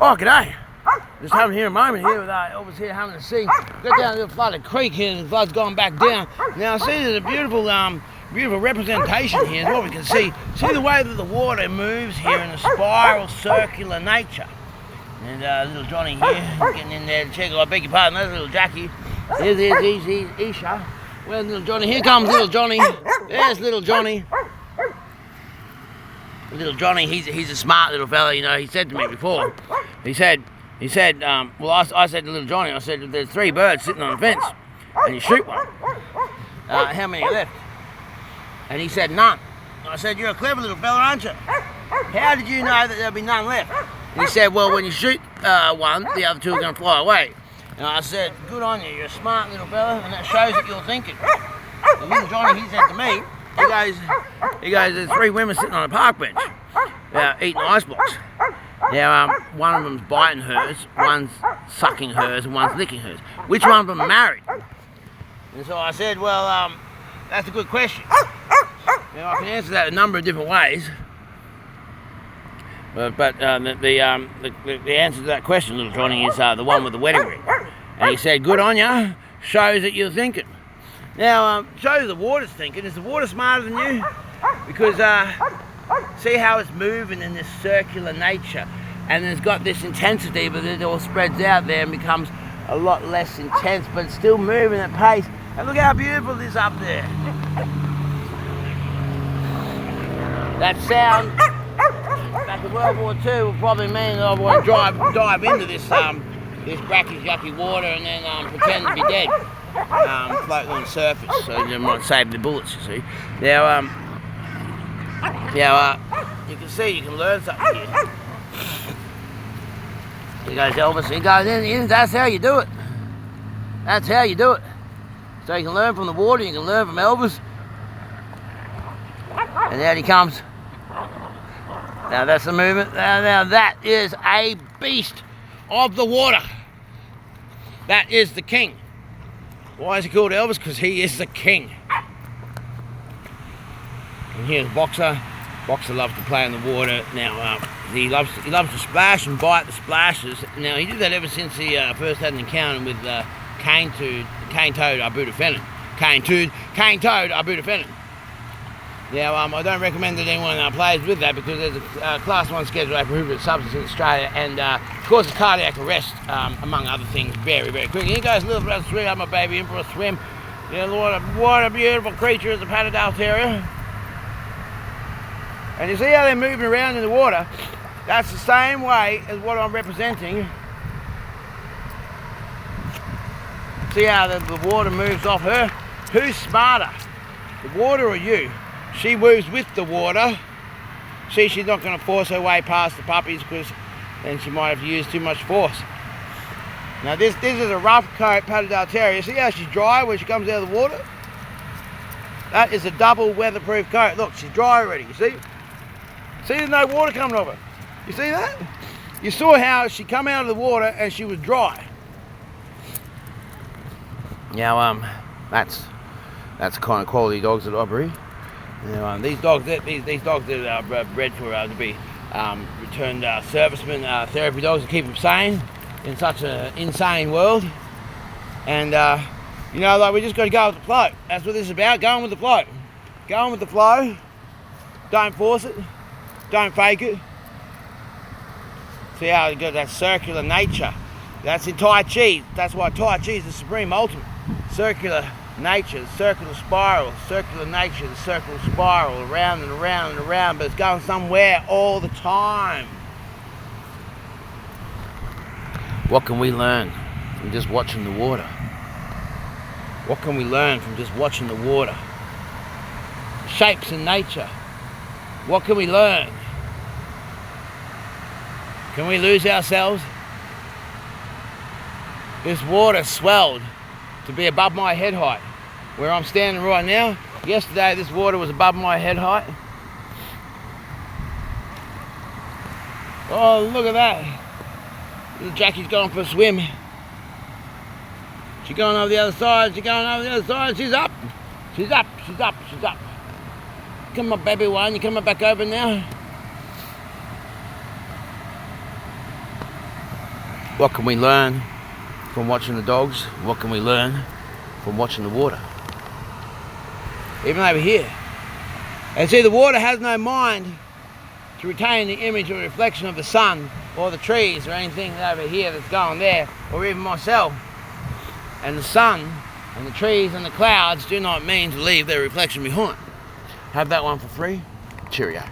Oh, g'day. Just having here a moment here with Elvis here having a see. Got down to the flooded creek here and the flood's gone back down. Now I see there's a beautiful representation here is what we can see. See the way that the water moves here in a spiral circular nature. And little Johnny here getting in there to check. I beg your pardon, that's little Jackie. Here's Isha. Where's little Johnny? Here comes little Johnny. There's little Johnny. Little Johnny, he's a smart little fella, you know. He said to me before, he said, well, I said to little Johnny, I said, there's 3 birds sitting on the fence, and you shoot one. How many are left? And he said, none. I said, you're a clever little fella, aren't you? How did you know that there'll be none left? And he said, well, when you shoot one, the other 2 are going to fly away. And I said, good on you, you're a smart little fella, and that shows that you're thinking. And little Johnny, he said to me, he goes, there's 3 women sitting on a park bench, eating ice blocks. Now, one of them's biting hers, one's sucking hers, and one's licking hers. Which one of them are married? And so I said, well, that's a good question. Now, I can answer that a number of different ways. But the answer to that question, little Johnny, is the one with the wedding ring. And he said, good on ya, shows that you're thinking. Now, shows the water's thinking. Is the water smarter than you? Because see how it's moving in this circular nature, and it's got this intensity, but it all spreads out there and becomes a lot less intense, but it's still moving at pace. And look how beautiful this up there. That sound back in World War II will probably mean that I want to dive into this brackish, yucky water and then pretend to be dead. Floating on the surface, so you might save the bullets, you see. Now, you can see, you can learn something here. Here goes Elvis, he goes in, that's how you do it. That's how you do it. So you can learn from the water, you can learn from Elvis. And out he comes. Now that's the movement. Now that is a beast of the water. That is the king. Why is he called Elvis? Because he is the king. And here's Boxer. Boxer loves to play in the water. Now he loves to splash and bite the splashes. Now he did that ever since he first had an encounter with cane-toed ibutafenin. Cane-toed ibutafenin. Now I don't recommend that anyone plays with that because there's a class 1 schedule A prohibited substance in Australia and causes cardiac arrest among other things very, very quickly. Here goes little brother swim, I'm a baby in for a swim. You know, what a beautiful creature is a Patterdale Terrier. And you see how they're moving around in the water? That's the same way as what I'm representing. See how the water moves off her? Who's smarter, the water or you? She moves with the water. See, she's not going to force her way past the puppies because then she might have to use too much force. Now this is a rough coat Patterdale Terrier. See how she's dry when she comes out of the water? That is a double weatherproof coat. Look, she's dry already, you see? See, there's no water coming off her. You see that? You saw how she come out of the water and she was dry. Now, that's the kind of quality dogs that I breed. Now, these dogs that are bred for to be returned servicemen, therapy dogs to keep them sane in such an insane world. And you know, like we just got to go with the flow. That's what this is about. Going with the flow. Going with the flow. Don't force it. Don't fake it. See how you got that circular nature. That's in Tai Chi. That's why Tai Chi is the supreme ultimate. Circular nature, the circular spiral, circular nature, the circular spiral, around and around and around, but it's going somewhere all the time. What can we learn from just watching the water? What can we learn from just watching the water? Shapes in nature. What can we learn? Can we lose ourselves? This water swelled to be above my head height. Where I'm standing right now, yesterday this water was above my head height. Oh, look at that. Little Jackie's going for a swim. She's going over the other side, she's going over the other side, she's up. She's up, she's up, she's up. Come on, baby one, you coming back over now? What can we learn from watching the dogs? What can we learn from watching the water? Even over here. And see, the water has no mind to retain the image or reflection of the sun or the trees or anything over here that's going there, or even myself. And the sun and the trees and the clouds do not mean to leave their reflection behind. Have that one for free. Cheerio.